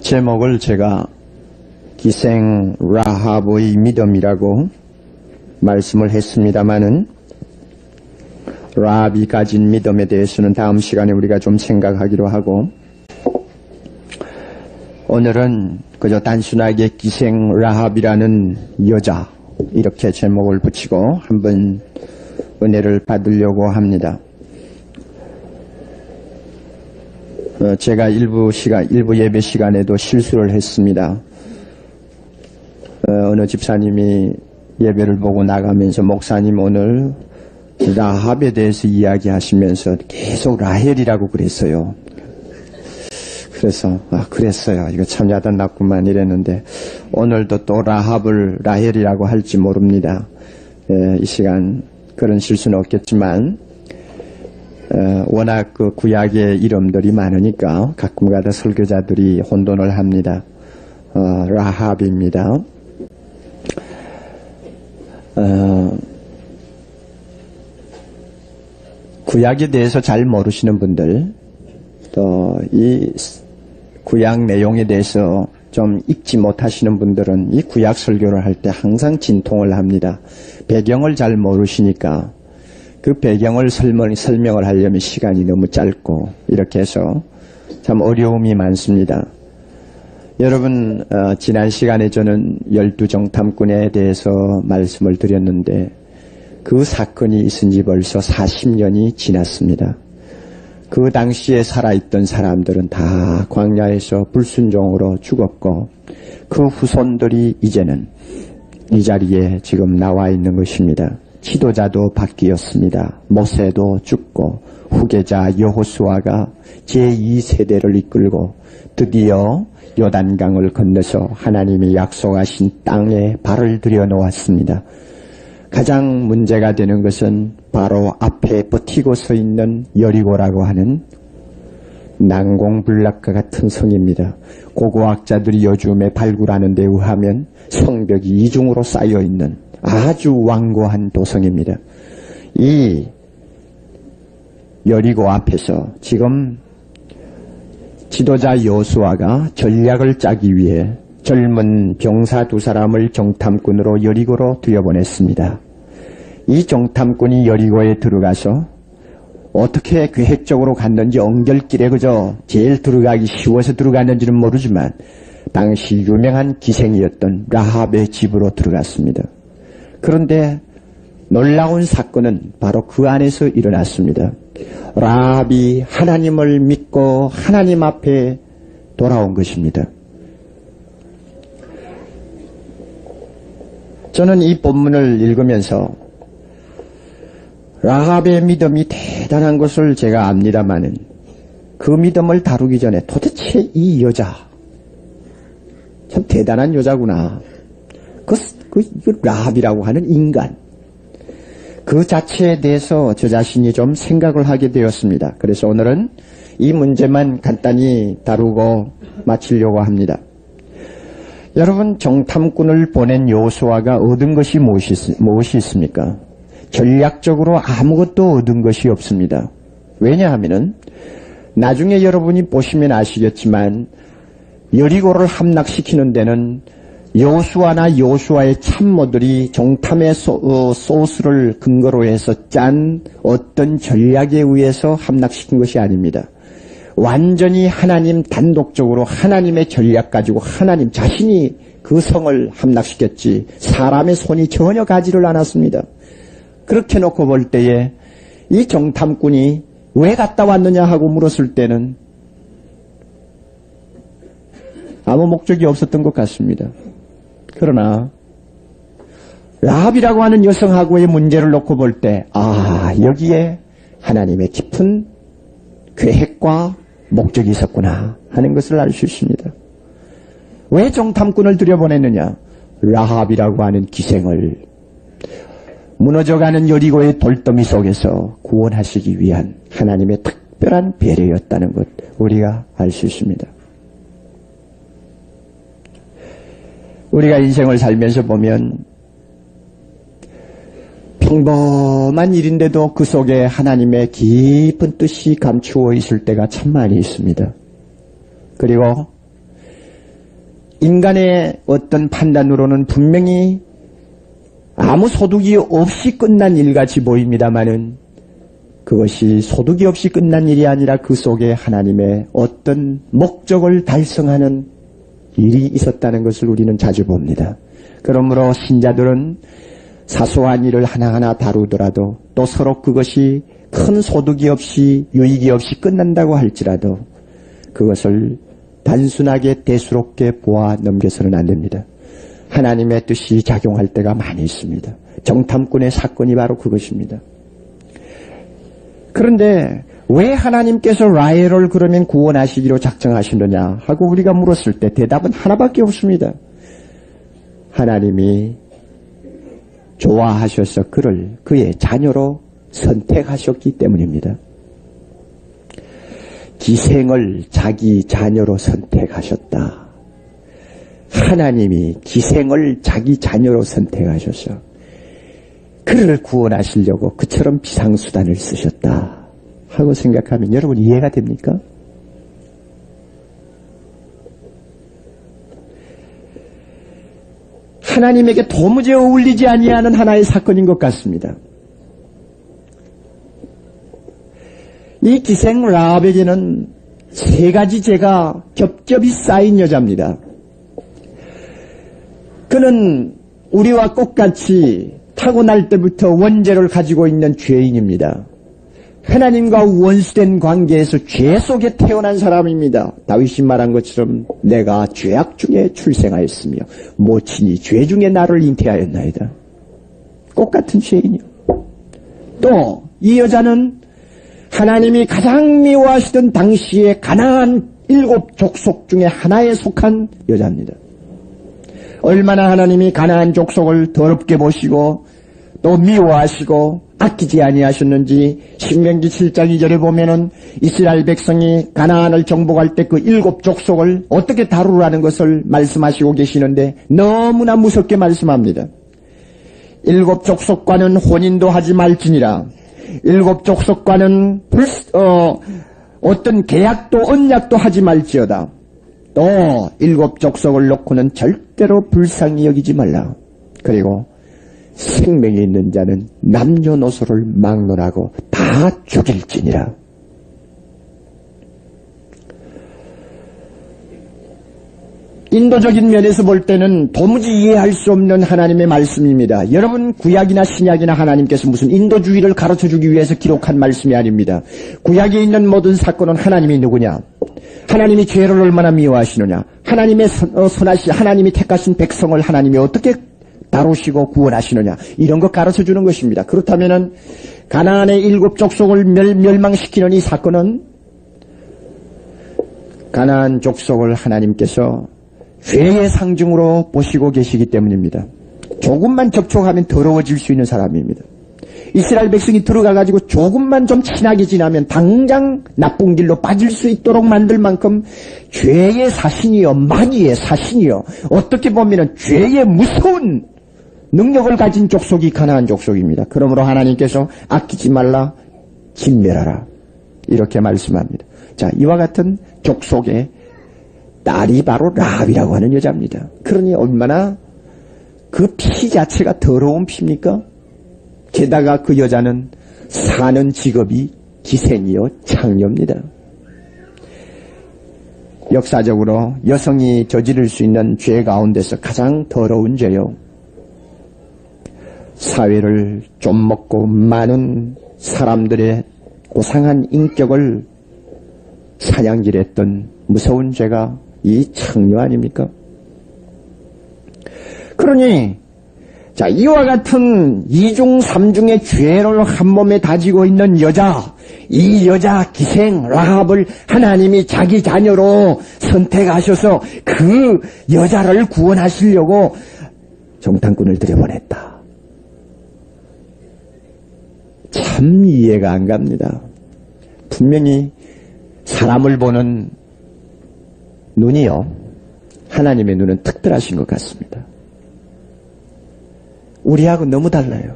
제목을 제가 기생 라합의 믿음이라고 말씀을 했습니다마는 라합이 가진 믿음에 대해서는 다음 시간에 우리가 좀 생각하기로 하고, 오늘은 그저 단순하게 기생 라합이라는 여자 이렇게 제목을 붙이고 한번 은혜를 받으려고 합니다. 제가 일부 예배 시간에도 실수를 했습니다. 어느 집사님이 예배를 보고 나가면서 목사님 오늘 라합에 대해서 이야기하시면서 계속 라헬이라고 그랬어요. 그래서 그랬어요. 이거 참 야단났구만 이랬는데 오늘도 또 라헬이라고 할지 모릅니다. 이 시간 그런 실수는 없겠지만 워낙 그 구약의 이름들이 많으니까 가끔가다 설교자들이 혼돈을 합니다. 라합입니다. 구약에 대해서 잘 모르시는 분들, 또 이 구약 내용에 대해서 좀 읽지 못하시는 분들은 이 구약 설교를 할 때 항상 진통을 합니다. 배경을 잘 모르시니까 그 배경을 설명을 하려면 시간이 너무 짧고 이렇게 해서 참 어려움이 많습니다. 여러분, 지난 시간에 저는 12정탐꾼에 대해서 말씀을 드렸는데 그 사건이 있은 지 벌써 40년이 지났습니다. 그 당시에 살아있던 사람들은 다 광야에서 불순종으로 죽었고 그 후손들이 이제는 이 자리에 지금 나와 있는 것입니다. 지도자도 바뀌었습니다. 모세도 죽고 후계자 여호수아가 제2세대를 이끌고 드디어 요단강을 건너서 하나님이 약속하신 땅에 발을 들여놓았습니다. 가장 문제가 되는 것은 바로 앞에 버티고 서 있는 여리고라고 하는 난공불락과 같은 성입니다. 고고학자들이 요즘에 발굴하는 데 의하면 성벽이 이중으로 쌓여있는 아주 완고한 도성입니다. 이 여리고 앞에서 지금 지도자 여호수아가 전략을 짜기 위해 젊은 병사 2사람을 정탐꾼으로 여리고로 들여보냈습니다. 이 정탐꾼이 여리고에 들어가서 어떻게 계획적으로 갔는지 엉결길에 그저 제일 들어가기 쉬워서 들어갔는지는 모르지만 당시 유명한 기생이었던 라합의 집으로 들어갔습니다. 그런데 놀라운 사건은 바로 그 안에서 일어났습니다. 라합이 하나님을 믿고 하나님 앞에 돌아온 것입니다. 저는 이 본문을 읽으면서 라합의 믿음이 대단한 것을 제가 압니다마는 그 믿음을 다루기 전에 도대체 이 여자 참 대단한 여자구나. 그 라합이라고 하는 인간 그 자체에 대해서 저 자신이 좀 생각을 하게 되었습니다. 그래서 오늘은 이 문제만 간단히 다루고 마치려고 합니다. 여러분, 정탐꾼을 보낸 여호수아가 얻은 것이 무엇이 있습니까? 전략적으로 아무것도 얻은 것이 없습니다. 왜냐하면 나중에 여러분이 보시면 아시겠지만 여리고를 함락시키는 데는 여호수아나 여호수아의 참모들이 정탐의 소스를 근거로 해서 짠 어떤 전략에 의해서 함락시킨 것이 아닙니다. 완전히 하나님 단독적으로 하나님의 전략 가지고 하나님 자신이 그 성을 함락시켰지 사람의 손이 전혀 가지를 않았습니다. 그렇게 놓고 볼 때에 이 정탐꾼이 왜 갔다 왔느냐 하고 물었을 때는 아무 목적이 없었던 것 같습니다. 그러나 라합이라고 하는 여성하고의 문제를 놓고 볼 때 여기에 하나님의 깊은 계획과 목적이 있었구나 하는 것을 알 수 있습니다. 왜 정탐꾼을 들여보냈느냐? 라합이라고 하는 기생을 무너져가는 여리고의 돌더미 속에서 구원하시기 위한 하나님의 특별한 배려였다는 것 우리가 알 수 있습니다. 우리가 인생을 살면서 보면 평범한 일인데도 그 속에 하나님의 깊은 뜻이 감추어 있을 때가 참 많이 있습니다. 그리고 인간의 어떤 판단으로는 분명히 아무 소득이 없이 끝난 일같이 보입니다마는 그것이 소득이 없이 끝난 일이 아니라 그 속에 하나님의 어떤 목적을 달성하는 일이 있었다는 것을 우리는 자주 봅니다. 그러므로 신자들은 사소한 일을 하나하나 다루더라도 또 서로 그것이 큰 소득이 없이 유익이 없이 끝난다고 할지라도 그것을 단순하게 대수롭게 보아 넘겨서는 안 됩니다. 하나님의 뜻이 작용할 때가 많이 있습니다. 정탐꾼의 사건이 바로 그것입니다. 그런데 왜 하나님께서 라헬을 그러면 구원하시기로 작정하시느냐 하고 우리가 물었을 때 대답은 하나밖에 없습니다. 하나님이 좋아하셔서 그를 그의 자녀로 선택하셨기 때문입니다. 기생을 자기 자녀로 선택하셨다. 하나님이 기생을 자기 자녀로 선택하셔서 그를 구원하시려고 그처럼 비상수단을 쓰셨다 하고 생각하면 여러분 이해가 됩니까? 하나님에게 도무지 어울리지 아니하는 하나의 사건인 것 같습니다. 이 기생 라합에게는 세 가지 죄가 겹겹이 쌓인 여자입니다. 그는 우리와 똑같이 타고날 때부터 원죄를 가지고 있는 죄인입니다. 하나님과 원수된 관계에서 죄 속에 태어난 사람입니다. 다윗이 말한 것처럼 내가 죄악 중에 출생하였으며 모친이 죄 중에 나를 잉태하였나이다. 똑같은 죄인이요. 또 이 여자는 하나님이 가장 미워하시던 당시에 가나안 7 족속 중에 하나에 속한 여자입니다. 얼마나 하나님이 가나안 족속을 더럽게 보시고 또 미워하시고 아끼지 아니하셨는지 신명기 7장 2절에 보면은 이스라엘 백성이 가나안을 정복할 때 그 7 족속을 어떻게 다루라는 것을 말씀하시고 계시는데 너무나 무섭게 말씀합니다. 7 족속과는 혼인도 하지 말지니라. 7 족속과는 어떤 계약도 언약도 하지 말지어다. 또 7 족속을 놓고는 절대로 불쌍히 여기지 말라. 그리고 생명이 있는 자는 남녀노소를 막론하고 다 죽일지니라. 인도적인 면에서 볼 때는 도무지 이해할 수 없는 하나님의 말씀입니다. 여러분 구약이나 신약이나 하나님께서 무슨 인도주의를 가르쳐주기 위해서 기록한 말씀이 아닙니다. 구약에 있는 모든 사건은 하나님이 누구냐? 하나님이 죄를 얼마나 미워하시느냐? 하나님의 선하신 하나님이 택하신 백성을 하나님이 어떻게 다루시고 구원하시느냐? 이런 것 가르쳐주는 것입니다. 그렇다면은 가나안의 7 족속을 멸망시키는 이 사건은 가나안 족속을 하나님께서 죄의 상징으로 보시고 계시기 때문입니다. 조금만 접촉하면 더러워질 수 있는 사람입니다. 이스라엘 백성이 들어가가지고 조금만 좀 친하게 지나면 당장 나쁜 길로 빠질 수 있도록 만들 만큼 죄의 사신이요, 마귀의 사신이요, 어떻게 보면 죄의 무서운 능력을 가진 족속이 가나안 족속입니다. 그러므로 하나님께서 아끼지 말라, 진멸하라 이렇게 말씀합니다. 자, 이와 같은 족속의 딸이 바로 라합이라고 하는 여자입니다. 그러니 얼마나 그 피 자체가 더러운 피입니까? 게다가 그 여자는 사는 직업이 기생이요 창녀입니다. 역사적으로 여성이 저지를 수 있는 죄 가운데서 가장 더러운 죄요. 사회를 좀먹고 많은 사람들의 고상한 인격을 사냥질했던 무서운 죄가 이 창녀 아닙니까? 그러니 자, 이와 같은 2중 3중의 죄를 한 몸에 다지고 있는 여자, 이 여자 기생 라합을 하나님이 자기 자녀로 선택하셔서 그 여자를 구원하시려고 정탐꾼을 들여보냈다. 참 이해가 안 갑니다. 분명히 사람을 보는 눈이요, 하나님의 눈은 특별하신 것 같습니다. 우리하고 너무 달라요.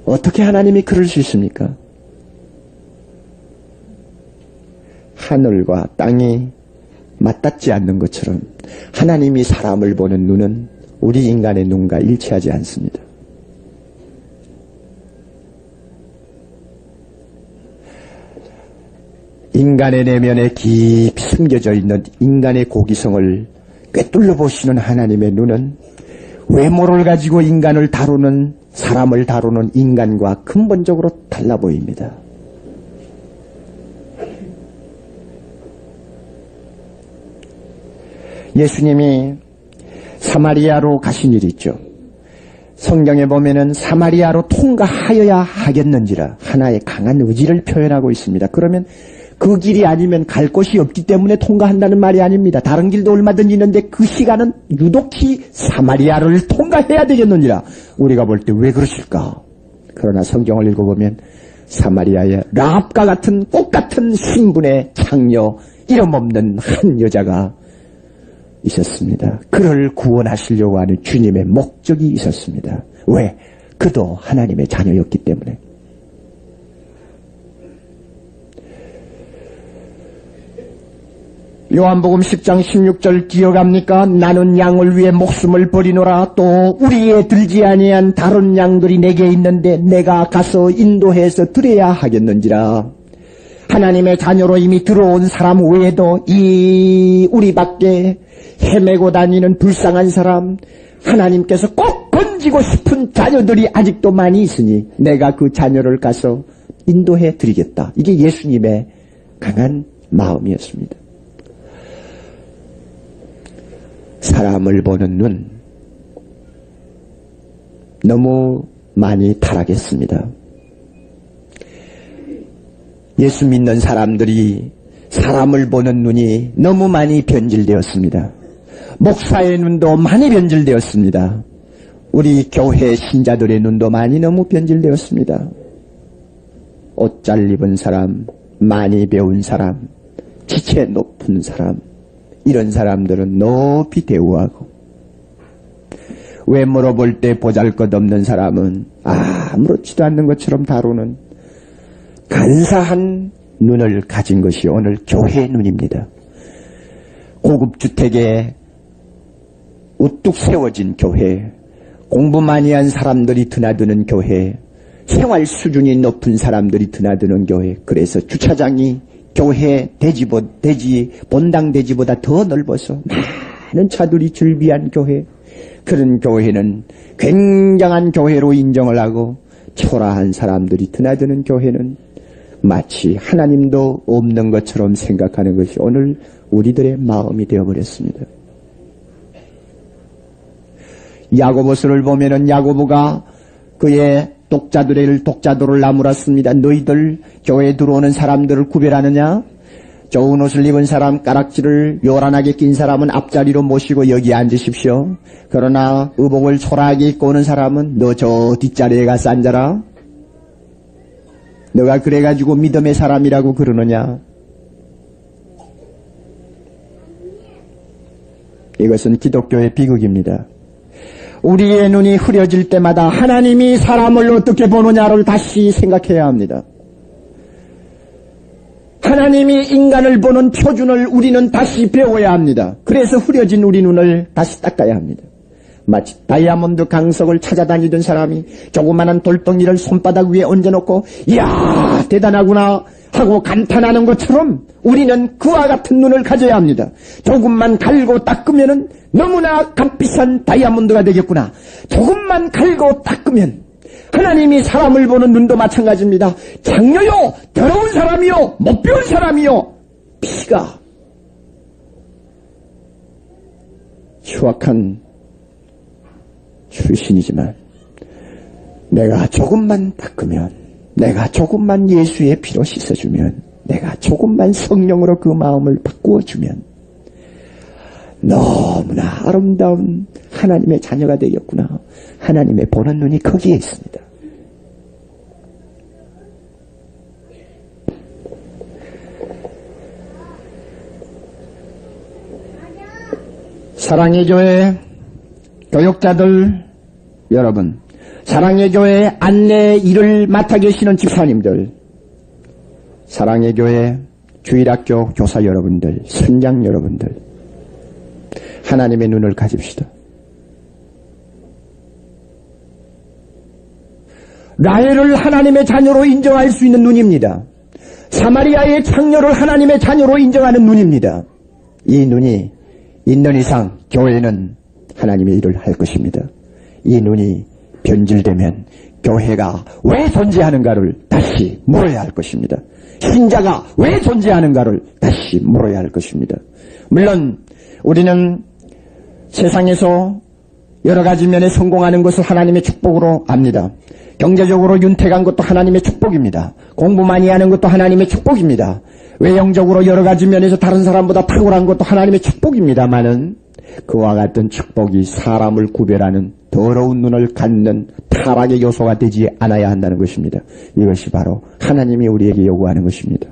어떻게 하나님이 그럴 수 있습니까? 하늘과 땅이 맞닿지 않는 것처럼 하나님이 사람을 보는 눈은 우리 인간의 눈과 일치하지 않습니다. 인간의 내면에 깊이 숨겨져 있는 인간의 고기성을 꿰뚫려 보시는 하나님의 눈은 외모를 가지고 인간을 다루는 사람을 다루는 인간과 근본적으로 달라 보입니다. 예수님이 사마리아로 가신 일이 있죠. 성경에 보면은 사마리아로 통과하여야 하겠는지라 하나의 강한 의지를 표현하고 있습니다. 그러면 그 길이 아니면 갈 곳이 없기 때문에 통과한다는 말이 아닙니다. 다른 길도 얼마든지 있는데 그 시간은 유독히 사마리아를 통과해야 되겠느니라. 우리가 볼 때 왜 그러실까? 그러나 성경을 읽어보면 사마리아의 라합과 같은 꽃 같은 신분의 창녀, 이름 없는 한 여자가 있었습니다. 그를 구원하시려고 하는 주님의 목적이 있었습니다. 왜? 그도 하나님의 자녀였기 때문에. 요한복음 10장 16절 기억합니까? 나는 양을 위해 목숨을 버리노라. 또 우리의 들지 아니한 다른 양들이 내게 있는데 내가 가서 인도해서 드려야 하겠는지라. 하나님의 자녀로 이미 들어온 사람 외에도 이 우리밖에 헤매고 다니는 불쌍한 사람, 하나님께서 꼭 건지고 싶은 자녀들이 아직도 많이 있으니 내가 그 자녀를 가서 인도해 드리겠다. 이게 예수님의 강한 마음이었습니다. 사람을 보는 눈, 너무 많이 타락했습니다. 예수 믿는 사람들이 사람을 보는 눈이 너무 많이 변질되었습니다. 목사의 눈도 많이 변질되었습니다. 우리 교회 신자들의 눈도 많이 너무 변질되었습니다. 옷 잘 입은 사람, 많이 배운 사람, 지체 높은 사람, 이런 사람들은 높이 대우하고, 외모로 볼 때 보잘것없는 사람은 아무렇지도 않는 것처럼 다루는 간사한 눈을 가진 것이 오늘 교회의 눈입니다. 고급 주택에 우뚝 세워진 교회, 공부 많이 한 사람들이 드나드는 교회, 생활 수준이 높은 사람들이 드나드는 교회, 그래서 주차장이 교회 본당 대지보다 더 넓어서 많은 차들이 즐비한 교회, 그런 교회는 굉장한 교회로 인정을 하고 초라한 사람들이 드나드는 교회는 마치 하나님도 없는 것처럼 생각하는 것이 오늘 우리들의 마음이 되어버렸습니다. 야고보서를 보면은 야고보가 그의 독자들을 나무랐습니다. 너희들 교회에 들어오는 사람들을 구별하느냐? 좋은 옷을 입은 사람, 가락지를 요란하게 낀 사람은 앞자리로 모시고 여기 앉으십시오. 그러나 의복을 초라하게 입고 오는 사람은 너 저 뒷자리에 가서 앉아라. 너가 그래가지고 믿음의 사람이라고 그러느냐? 이것은 기독교의 비극입니다. 우리의 눈이 흐려질 때마다 하나님이 사람을 어떻게 보느냐를 다시 생각해야 합니다. 하나님이 인간을 보는 표준을 우리는 다시 배워야 합니다. 그래서 흐려진 우리 눈을 다시 닦아야 합니다. 마치 다이아몬드 강석을 찾아다니던 사람이 조그마한 돌덩이를 손바닥 위에 얹어놓고 이야 대단하구나 하고 감탄하는 것처럼 우리는 그와 같은 눈을 가져야 합니다. 조금만 갈고 닦으면 너무나 값비싼 다이아몬드가 되겠구나. 조금만 갈고 닦으면 하나님이 사람을 보는 눈도 마찬가지입니다. 장녀요, 더러운 사람이요, 못 배운 사람이요, 피가 추악한 출신이지만 내가 조금만 닦으면, 내가 조금만 예수의 피로 씻어주면, 내가 조금만 성령으로 그 마음을 바꾸어주면 너무나 아름다운 하나님의 자녀가 되겠구나. 하나님의 보는 눈이 거기에 있습니다. 사랑의 교회 교육자들 여러분, 사랑의 교회 안내 일을 맡아 계시는 집사님들, 사랑의 교회 주일학교 교사 여러분들, 선장 여러분들, 하나님의 눈을 가집시다. 라헬을 하나님의 자녀로 인정할 수 있는 눈입니다. 사마리아의 창녀를 하나님의 자녀로 인정하는 눈입니다. 이 눈이 있는 이상 교회는 하나님의 일을 할 것입니다. 이 눈이 변질되면 교회가 왜 존재하는가를 다시 물어야 할 것입니다. 신자가 왜 존재하는가를 다시 물어야 할 것입니다. 물론 우리는 세상에서 여러 가지 면에 성공하는 것을 하나님의 축복으로 압니다. 경제적으로 윤택한 것도 하나님의 축복입니다. 공부 많이 하는 것도 하나님의 축복입니다. 외형적으로 여러 가지 면에서 다른 사람보다 탁월한 것도 하나님의 축복입니다마는 그와 같은 축복이 사람을 구별하는 더러운 눈을 갖는 타락의 요소가 되지 않아야 한다는 것입니다. 이것이 바로 하나님이 우리에게 요구하는 것입니다.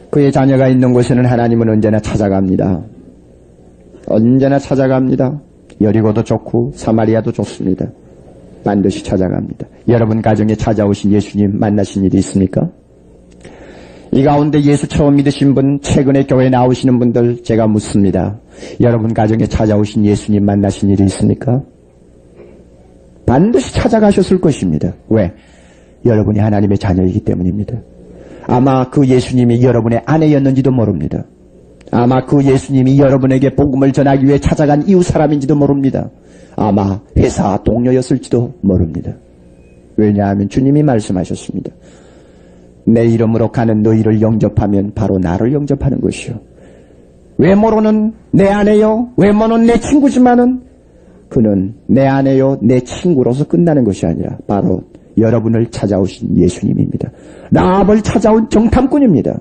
그의 자녀가 있는 곳에는 하나님은 언제나 찾아갑니다. 언제나 찾아갑니다. 여리고도 좋고 사마리아도 좋습니다. 반드시 찾아갑니다. 여러분 가정에 찾아오신 예수님 만나신 일이 있습니까? 이 가운데 예수 처음 믿으신 분, 최근에 교회 나오시는 분들 제가 묻습니다. 여러분 가정에 찾아오신 예수님 만나신 일이 있습니까? 반드시 찾아가셨을 것입니다. 왜? 여러분이 하나님의 자녀이기 때문입니다. 아마 그 예수님이 여러분의 아내였는지도 모릅니다. 아마 그 예수님이 여러분에게 복음을 전하기 위해 찾아간 이웃 사람인지도 모릅니다. 아마 회사 동료였을지도 모릅니다. 왜냐하면 주님이 말씀하셨습니다. 내 이름으로 가는 너희를 영접하면 바로 나를 영접하는 것이요. 외모로는 내 아내요, 외모는 내 친구지만은 그는 내 아내요, 내 친구로서 끝나는 것이 아니라 바로 여러분을 찾아오신 예수님입니다. 라합을 찾아온 정탐꾼입니다.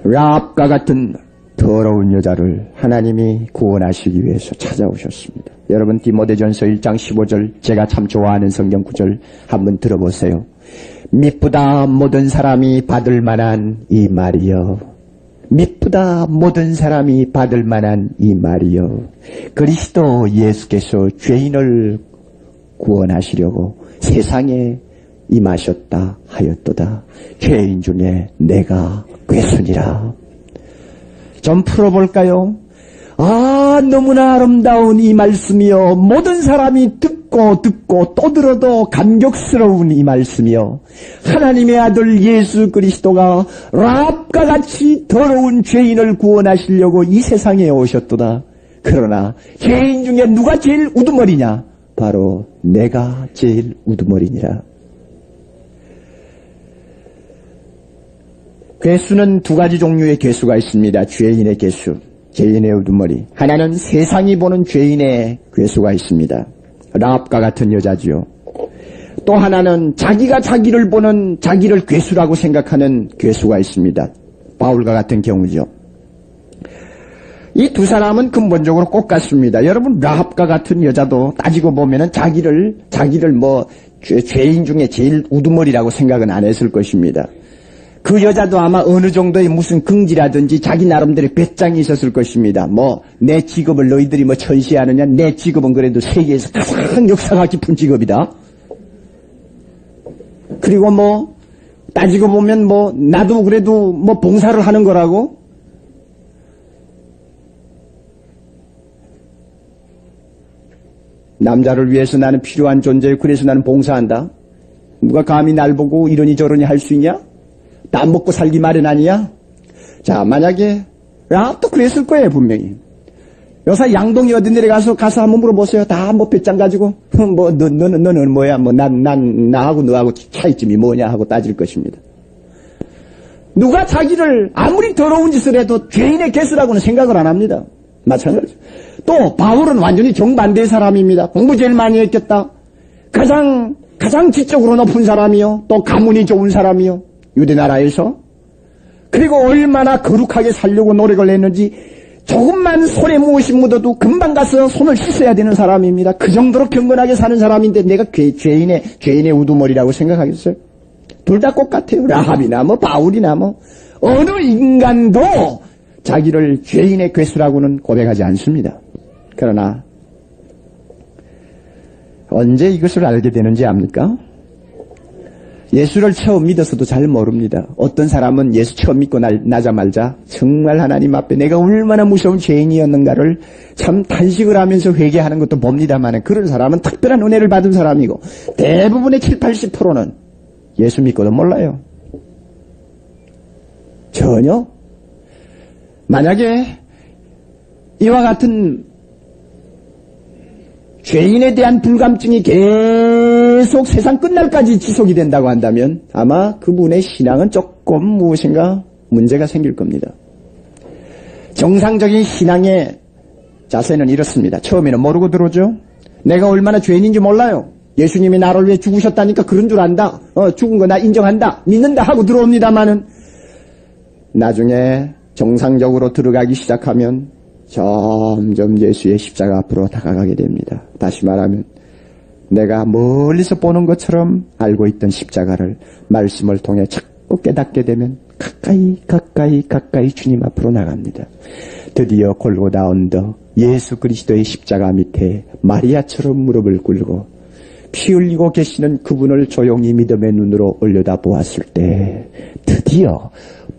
라합과 같은 더러운 여자를 하나님이 구원하시기 위해서 찾아오셨습니다. 여러분 디모데전서 1장 15절 제가 참 좋아하는 성경 구절 한번 들어보세요. 미쁘다 모든 사람이 받을 만한 이 말이여. 미쁘다 모든 사람이 받을 만한 이 말이여. 그리스도 예수께서 죄인을 구원하시려고 세상에 임하셨다 하였도다. 죄인 중에 내가 괴순이라. 좀 풀어볼까요? 아, 너무나 아름다운 이 말씀이요. 모든 사람이 듣고 또 들어도 감격스러운 이 말씀이요. 하나님의 아들 예수 그리스도가 라합과 같이 더러운 죄인을 구원하시려고 이 세상에 오셨도다. 그러나 죄인 중에 누가 제일 우두머리냐? 바로 내가 제일 우두머리니라. 괴수는 두 가지 종류의 괴수가 있습니다. 죄인의 괴수, 죄인의 우두머리. 하나는 세상이 보는 죄인의 괴수가 있습니다. 라합과 같은 여자지요. 또 하나는 자기가 자기를 보는 자기를 괴수라고 생각하는 괴수가 있습니다. 바울과 같은 경우죠. 이 두 사람은 근본적으로 똑같습니다. 여러분 라합과 같은 여자도 따지고 보면은 자기를 죄인 중에 제일 우두머리라고 생각은 안 했을 것입니다. 그 여자도 아마 어느 정도의 무슨 긍지라든지 자기 나름대로 배짱이 있었을 것입니다. 내 직업을 너희들이 천시하느냐? 내 직업은 그래도 세계에서 가장 역사가 깊은 직업이다. 그리고 따지고 보면 나도 그래도 봉사를 하는 거라고? 남자를 위해서 나는 필요한 존재요. 그래서 나는 봉사한다. 누가 감히 날 보고 이러니 저러니 할 수 있냐? 나 먹고 살기 마련 아니야? 자, 만약에 라합도 그랬을 거예요, 분명히. 요새 양동이 어디 내려가서 한번 물어보세요. 다 배짱 가지고 너는 뭐야? 나하고 너하고 차이점이 뭐냐 하고 따질 것입니다. 누가 자기를 아무리 더러운 짓을 해도 죄인의 개수라고는 생각을 안 합니다. 마찬가지죠. 또 바울은 완전히 정반대의 사람입니다. 공부 제일 많이 했겠다. 가장 지적으로 높은 사람이요. 또 가문이 좋은 사람이요. 유대 나라에서. 그리고 얼마나 거룩하게 살려고 노력을 했는지 조금만 손에 무엇이 묻어도 금방 가서 손을 씻어야 되는 사람입니다. 그 정도로 경건하게 사는 사람인데 내가 죄인의 우두머리라고 생각하겠어요? 둘 다 똑같아요. 라합이나 바울이나 어느 인간도 자기를 죄인의 괴수라고는 고백하지 않습니다. 그러나 언제 이것을 알게 되는지 압니까? 예수를 처음 믿어서도 잘 모릅니다. 어떤 사람은 예수 처음 믿고 나자마자 정말 하나님 앞에 내가 얼마나 무서운 죄인이었는가를 참 탄식을 하면서 회개하는 것도 봅니다만, 그런 사람은 특별한 은혜를 받은 사람이고, 대부분의 70, 80%는 예수 믿고도 몰라요. 전혀. 만약에 이와 같은 죄인에 대한 불감증이 계속 세상 끝날까지 지속이 된다고 한다면 아마 그분의 신앙은 조금 무엇인가 문제가 생길 겁니다. 정상적인 신앙의 자세는 이렇습니다. 처음에는 모르고 들어오죠. 내가 얼마나 죄인인지 몰라요. 예수님이 나를 위해 죽으셨다니까 그런 줄 안다. 죽은 거 나 인정한다. 믿는다 하고 들어옵니다마는 나중에 정상적으로 들어가기 시작하면 점점 예수의 십자가 앞으로 다가가게 됩니다. 다시 말하면 내가 멀리서 보는 것처럼 알고 있던 십자가를 말씀을 통해 자꾸 깨닫게 되면 가까이 주님 앞으로 나갑니다. 드디어 골고다 언덕 예수 그리스도의 십자가 밑에 마리아처럼 무릎을 꿇고 피 흘리고 계시는 그분을 조용히 믿음의 눈으로 올려다 보았을 때 드디어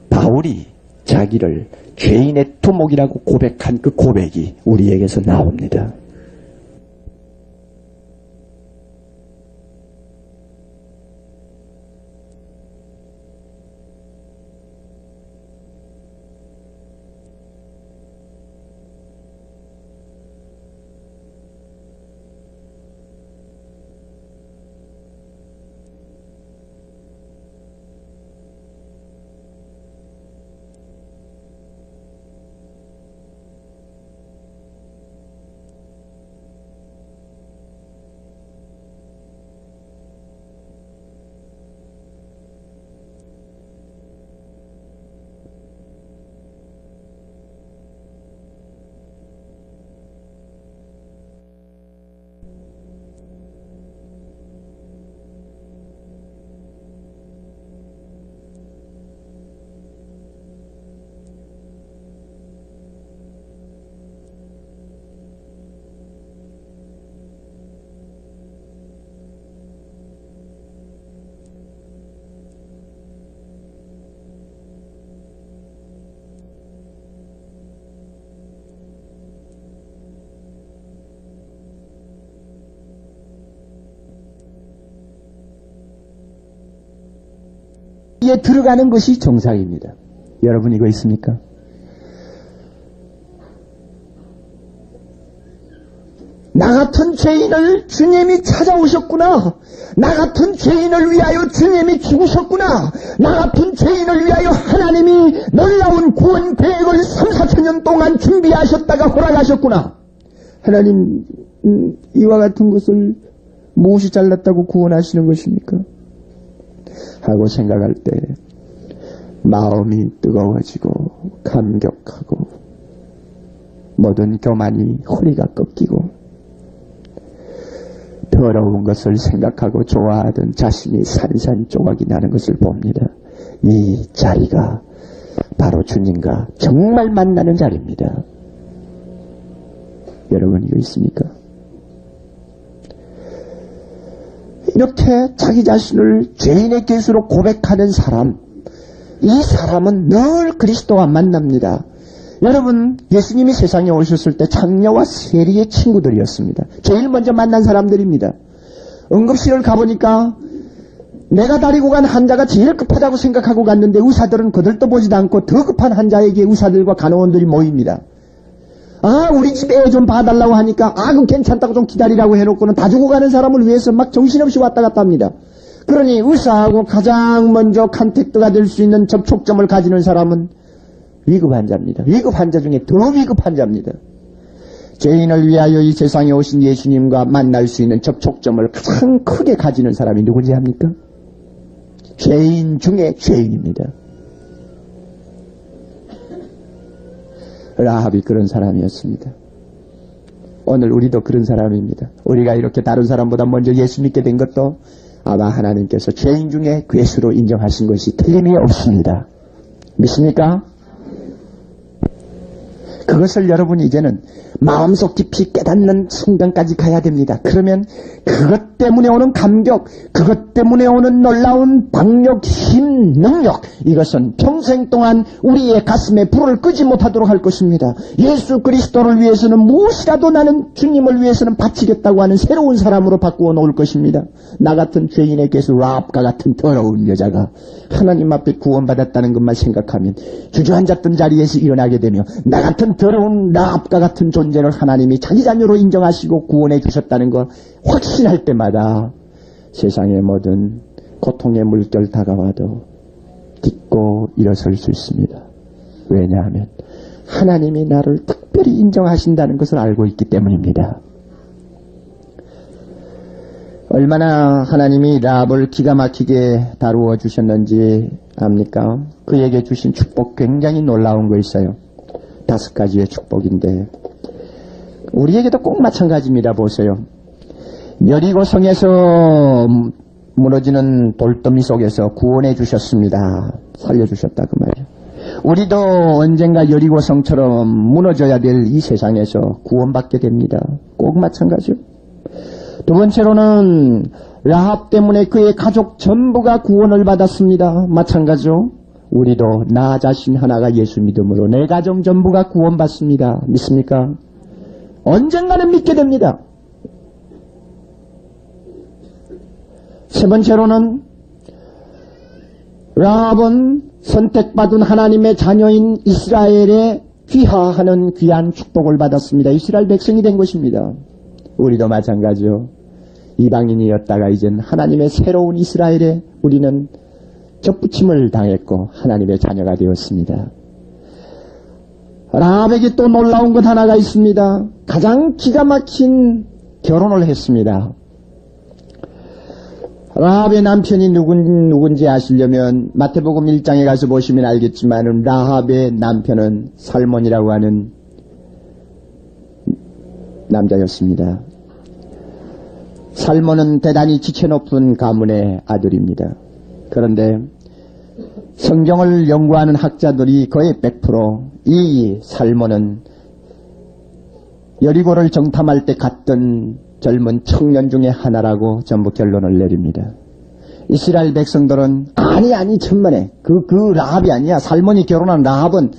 바울이 자기를 죄인의 두목이라고 고백한 그 고백이 우리에게서 나옵니다. 에 들어가는 것이 정상입니다. 여러분 이거 있습니까? 나 같은 죄인을 주님이 찾아오셨구나. 나 같은 죄인을 위하여 주님이 죽으셨구나. 나 같은 죄인을 위하여 하나님이 놀라운 구원 계획을 3, 4천년 동안 준비하셨다가 허락하셨구나. 하나님 이와 같은 것을 무엇이 잘났다고 구원하시는 것입니까? 하고 생각할 때 마음이 뜨거워지고 감격하고 모든 교만이 허리가 꺾이고 더러운 것을 생각하고 좋아하던 자신이 산산조각이 나는 것을 봅니다. 이 자리가 바로 주님과 정말 만나는 자리입니다. 여러분 이거 있습니까? 이렇게 자기 자신을 죄인의 괴수로 고백하는 사람, 이 사람은 늘 그리스도와 만납니다. 여러분, 예수님이 세상에 오셨을 때 장녀와 세리의 친구들이었습니다. 제일 먼저 만난 사람들입니다. 응급실을 가보니까 내가 데리고 간 환자가 제일 급하다고 생각하고 갔는데 의사들은 거들떠보지도 않고 더 급한 환자에게 의사들과 간호원들이 모입니다. 우리 집 애 좀 봐달라고 하니까 그럼 괜찮다고 좀 기다리라고 해놓고는 다 죽어가는 사람을 위해서 막 정신없이 왔다 갔다 합니다. 그러니 의사하고 가장 먼저 컨택트가 될 수 있는 접촉점을 가지는 사람은 위급 환자입니다. 위급 환자 중에 더 위급 환자입니다. 죄인을 위하여 이 세상에 오신 예수님과 만날 수 있는 접촉점을 가장 크게 가지는 사람이 누군지 압니까? 죄인 중에 죄인입니다. 라합이 그런 사람이었습니다. 오늘 우리도 그런 사람입니다. 우리가 이렇게 다른 사람보다 먼저 예수 믿게 된 것도 아마 하나님께서 죄인 중에 괴수로 인정하신 것이 틀림이 없습니다. 믿습니까? 그것을 여러분이 이제는 마음속 깊이 깨닫는 순간까지 가야 됩니다. 그러면 그것 때문에 오는 감격, 그것 때문에 오는 놀라운 박력, 힘, 능력, 이것은 평생 동안 우리의 가슴에 불을 끄지 못하도록 할 것입니다. 예수 그리스도를 위해서는 무엇이라도 나는 주님을 위해서는 바치겠다고 하는 새로운 사람으로 바꾸어 놓을 것입니다. 나 같은 죄인에게서 라합과 같은 더러운 여자가 하나님 앞에 구원받았다는 것만 생각하면 주저앉았던 자리에서 일어나게 되며 나 같은 더러운 라합과 같은 존재를 하나님이 자기 자녀로 인정하시고 구원해 주셨다는 걸 확신할 때마다 세상의 모든 고통의 물결 다가와도 딛고 일어설 수 있습니다. 왜냐하면 하나님이 나를 특별히 인정하신다는 것을 알고 있기 때문입니다. 얼마나 하나님이 라합을 기가 막히게 다루어 주셨는지 압니까? 그에게 주신 축복 굉장히 놀라운 거 있어요. 5가지의 축복인데 우리에게도 꼭 마찬가지입니다. 보세요. 여리고성에서 무너지는 돌더미 속에서 구원해 주셨습니다. 살려주셨다 그 말이에요. 우리도 언젠가 여리고성처럼 무너져야 될 이 세상에서 구원받게 됩니다. 꼭 마찬가지요. 두 번째로는 라합 때문에 그의 가족 전부가 구원을 받았습니다. 마찬가지로 우리도 나 자신 하나가 예수 믿음으로 내 가정 전부가 구원받습니다. 믿습니까? 언젠가는 믿게 됩니다. 세 번째로는 라합은 선택받은 하나님의 자녀인 이스라엘에 귀화하는 귀한 축복을 받았습니다. 이스라엘 백성이 된 것입니다. 우리도 마찬가지요. 이방인이었다가 이젠 하나님의 새로운 이스라엘에 우리는 접붙임을 당했고 하나님의 자녀가 되었습니다. 라합에게 또 놀라운 것 하나가 있습니다. 가장 기가 막힌 결혼을 했습니다. 라합의 남편이 누군지 아시려면 마태복음 1장에 가서 보시면 알겠지만 라합의 남편은 살몬이라고 하는 남자였습니다. 살몬은 대단히 지체 높은 가문의 아들입니다. 그런데 성경을 연구하는 학자들이 거의 100% 살몬은 여리고를 정탐할 때 갔던 젊은 청년 중에 하나라고 전부 결론을 내립니다. 이스라엘 백성들은 아니 천만에 그 라합이 아니야. 살몬이 결혼한 라합은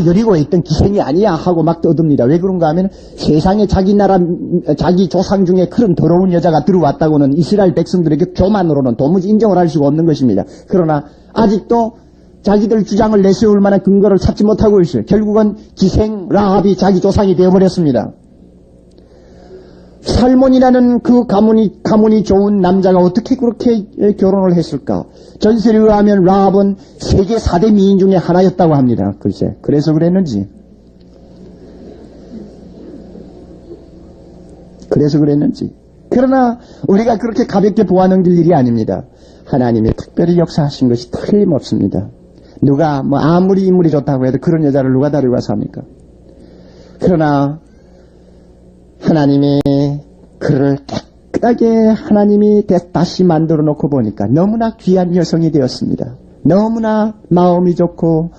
여리고에 있던 기생이 아니야 하고 막 떠듭니다. 왜 그런가 하면 세상에 자기 나라 자기 조상 중에 그런 더러운 여자가 들어왔다고는 이스라엘 백성들에게 교만으로는 도무지 인정을 할 수가 없는 것입니다. 그러나 아직도 자기들 주장을 내세울 만한 근거를 찾지 못하고 있어요. 결국은 기생 라합이 자기 조상이 되어버렸습니다. 살몬이라는 그 가문이 좋은 남자가 어떻게 그렇게 결혼을 했을까? 전설에 의하면 라합은 세계 4대 미인 중에 하나였다고 합니다. 글쎄, 그래서 그랬는지. 그러나 우리가 그렇게 가볍게 보아넘길 일이 아닙니다. 하나님이 특별히 역사하신 것이 틀림없습니다. 누가 아무리 인물이 좋다고 해도 그런 여자를 누가 데리고 와서 합니까? 그러나 하나님이 그를 깨끗하게 하나님이 다시 만들어 놓고 보니까 너무나 귀한 여성이 되었습니다. 너무나 마음이 좋고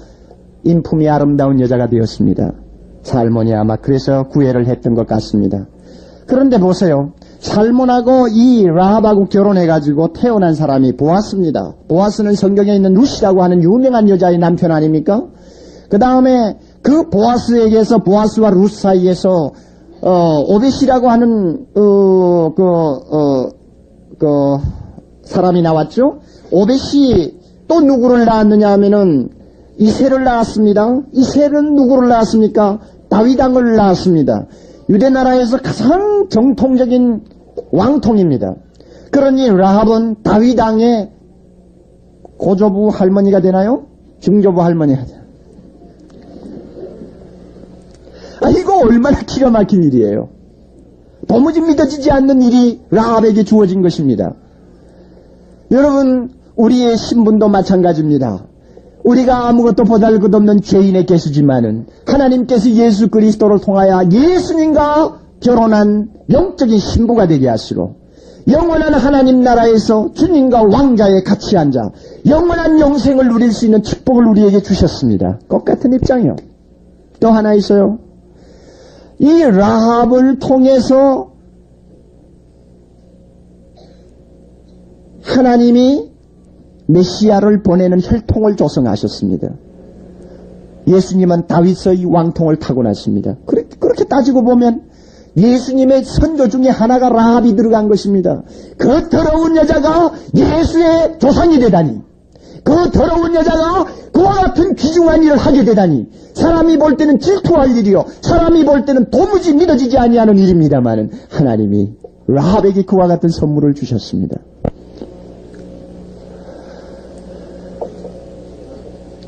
인품이 아름다운 여자가 되었습니다. 살몬이 아마 그래서 구애를 했던 것 같습니다. 그런데 보세요. 살몬하고 이 라합하고 결혼해가지고 태어난 사람이 보아스입니다. 보아스는 성경에 있는 룻이라고 하는 유명한 여자의 남편 아닙니까? 그 다음에 그 보아스에게서 보아스와 룻 사이에서 오벳이라고 하는 사람이 나왔죠. 오벳이 또 누구를 낳았느냐 하면은 이새를 낳았습니다. 이새는 누구를 낳았습니까? 다윗 왕을 낳았습니다. 유대 나라에서 가장 정통적인 왕통입니다. 그러니 라합은 다윗 왕의 고조부 할머니가 되나요? 중조부 할머니가 되나요? 이거 얼마나 기가 막힌 일이에요. 도무지 믿어지지 않는 일이 라합에게 주어진 것입니다. 여러분, 우리의 신분도 마찬가지입니다. 우리가 아무것도 보잘것없는 죄인의 개수지만은 하나님께서 예수 그리스도를 통하여 예수님과 결혼한 영적인 신부가 되게 하시고 영원한 하나님 나라에서 주님과 왕자에 같이 앉아 영원한 영생을 누릴 수 있는 축복을 우리에게 주셨습니다. 똑같은 입장이요. 또 하나 있어요. 이 라합을 통해서 하나님이 메시아를 보내는 혈통을 조성하셨습니다. 예수님은 다윗의 왕통을 타고났습니다. 그렇게 따지고 보면 예수님의 선조 중에 하나가 라합이 들어간 것입니다. 그 더러운 여자가 예수의 조상이 되다니, 그 더러운 여자가 그와 같은 귀중한 일을 하게 되다니, 사람이 볼 때는 질투할 일이요, 사람이 볼 때는 도무지 믿어지지 아니하는 일입니다마는 하나님이 라합에게 그와 같은 선물을 주셨습니다.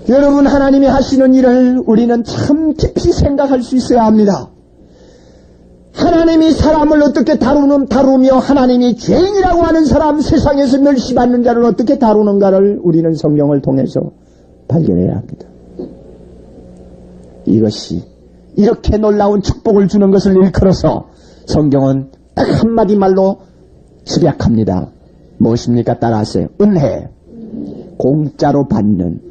여러분, 하나님이 하시는 일을 우리는 참 깊이 생각할 수 있어야 합니다. 하나님이 사람을 어떻게 다루며 하나님이 죄인이라고 하는 사람, 세상에서 멸시받는 자를 어떻게 다루는가를 우리는 성경을 통해서 발견해야 합니다. 이것이 이렇게 놀라운 축복을 주는 것을 일컬어서 성경은 딱 한마디 말로 집약합니다. 무엇입니까? 따라하세요. 은혜. 공짜로 받는,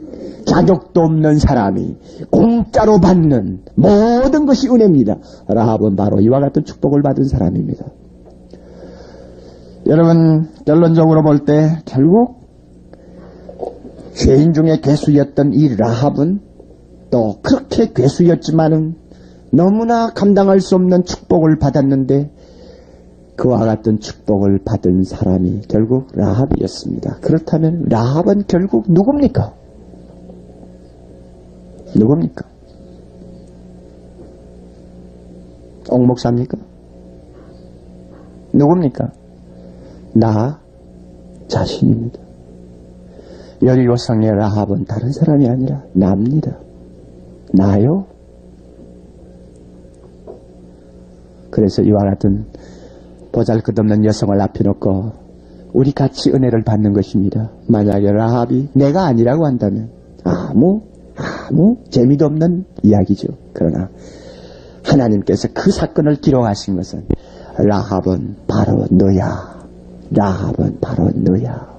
자격도 없는 사람이 공짜로 받는 모든 것이 은혜입니다. 라합은 바로 이와 같은 축복을 받은 사람입니다. 여러분, 결론적으로 볼 때 결국 죄인 중에 괴수였던 이 라합은 또 그렇게 괴수였지만은 너무나 감당할 수 없는 축복을 받았는데 그와 같은 축복을 받은 사람이 결국 라합이었습니다. 그렇다면 라합은 결국 누굽니까? 누굽니까? 옥목사입니까? 누굽니까? 나 자신입니다. 여리고성의 라합은 다른 사람이 아니라 나입니다. 나요? 그래서 이와 같은 보잘것없는 여성을 앞에 놓고 우리 같이 은혜를 받는 것입니다. 만약에 라합이 내가 아니라고 한다면 아무 재미도 없는 이야기죠. 그러나 하나님께서 그 사건을 기록하신 것은 라합은 바로 너야. 라합은 바로 너야.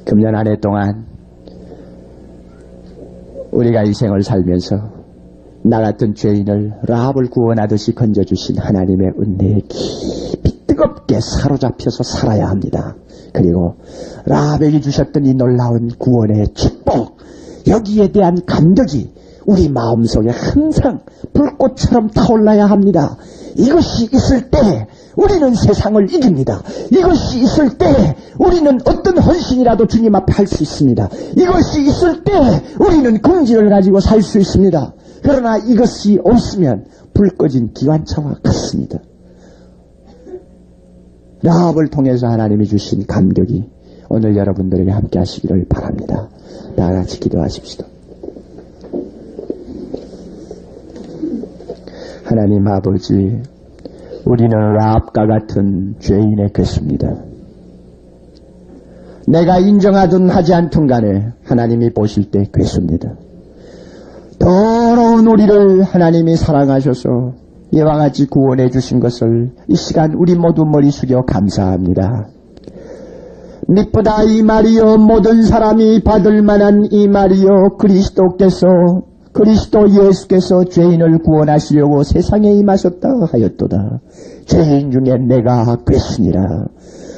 금년 한 해 동안 우리가 인생을 살면서 나 같은 죄인을 라합을 구원하듯이 건져주신 하나님의 은혜에 깊이 뜨겁게 사로잡혀서 살아야 합니다. 그리고 라합에게 주셨던 이 놀라운 구원의 축복, 여기에 대한 감격이 우리 마음속에 항상 불꽃처럼 타올라야 합니다. 이것이 있을 때 우리는 세상을 이깁니다. 이것이 있을 때 우리는 어떤 헌신이라도 주님 앞에 할 수 있습니다. 이것이 있을 때 우리는 긍지를 가지고 살 수 있습니다. 그러나 이것이 없으면 불 꺼진 기관차와 같습니다. 라합을 통해서 하나님이 주신 감격이 오늘 여러분들에게 함께 하시기를 바랍니다. 다 같이 기도하십시다. 하나님 아버지, 우리는 라합과 같은 죄인의 괴수입니다. 내가 인정하든 하지 않든 간에 하나님이 보실 때 괴수입니다. 더러운 우리를 하나님이 사랑하셔서 이와 같이 구원해 주신 것을 이 시간 우리 모두 머리 숙여 감사합니다. 미쁘다 이 말이요, 모든 사람이 받을 만한 이 말이요, 그리스도 예수께서 죄인을 구원하시려고 세상에 임하셨다 하였도다. 죄인 중에 내가 괴수니라.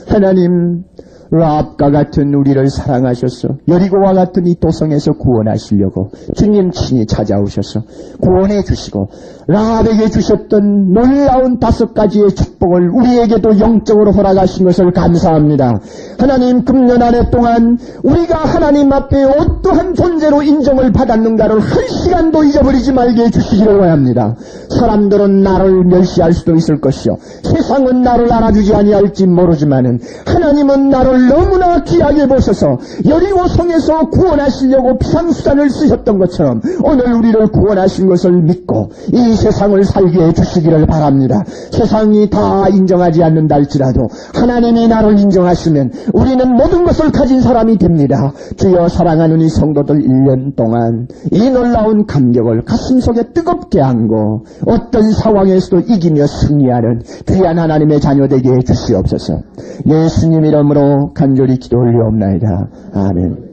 하나님, 라합과 같은 우리를 사랑하셔서 여리고와 같은 이 도성에서 구원하시려고 주님 친히 찾아오셔서 구원해 주시고 라합에게 주셨던 놀라운 5가지의 축복을 우리에게도 영적으로 허락하신 것을 감사합니다. 하나님, 금년 한 해 동안 우리가 하나님 앞에 어떠한 존재로 인정을 받았는가를 한 시간도 잊어버리지 말게 해주시기를 원합니다. 사람들은 나를 멸시할 수도 있을 것이요, 세상은 나를 알아주지 아니할지 모르지만은 하나님은 나를 우리를 너무나 귀하게 보셔서 여리고성에서 구원하시려고 비상수단을 쓰셨던 것처럼 오늘 우리를 구원하신 것을 믿고 이 세상을 살게 해주시기를 바랍니다. 세상이 다 인정하지 않는다 할지라도 하나님이 나를 인정하시면 우리는 모든 것을 가진 사람이 됩니다. 주여, 사랑하는 이 성도들 1년 동안 이 놀라운 감격을 가슴속에 뜨겁게 안고 어떤 상황에서도 이기며 승리하는 귀한 하나님의 자녀 되게 해주시옵소서. 예수님 이름으로 간절히 기도 올리옵나이다. 아멘.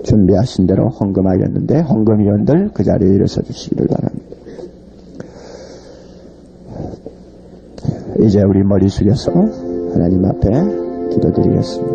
준비하신 대로 헌금하였는데 헌금위원들 그 자리에 일어서 주시기를 바랍니다. 이제 우리 머리 숙여서 하나님 앞에 기도드리겠습니다.